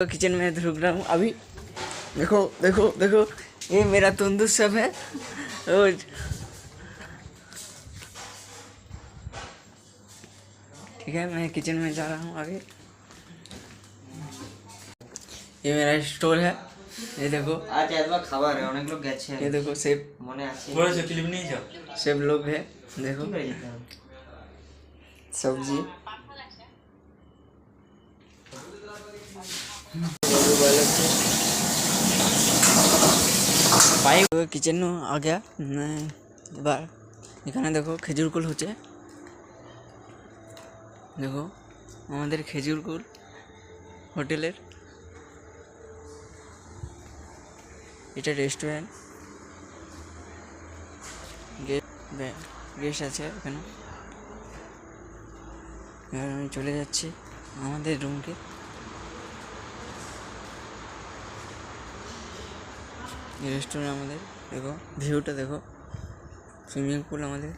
तो किचन में रुक रहा हूँ अभी। देखो देखो देखो, ये मेरा तंदूर सब है रोज। ठीक है, मैं किचन में जा रहा हूँ आगे। ये मेरा स्टोर है, ये देखो। आज একবার খাবার অনেক লোক গেছে। ये देखो सेब, মনে আছে थोड़ा सा क्लिप नहीं जा सेब लोग है। देखो কি করে যেতে হবে? सब्जी পাইপ কিচেন आ गया। এবার এখানে দেখো খেজুর কুল হচ্ছে। দেখো আমাদের খেজুর কুল হোটেলের, এটা রেস্টুরেন্ট। গেস্ট আছে এখানে। এবার আমি চলে যাচ্ছি আমাদের রুমকে। এই রেস্টুরেন্ট আমাদের, দেখো ভিউটা দেখো, সুইমিং পুল আমাদের।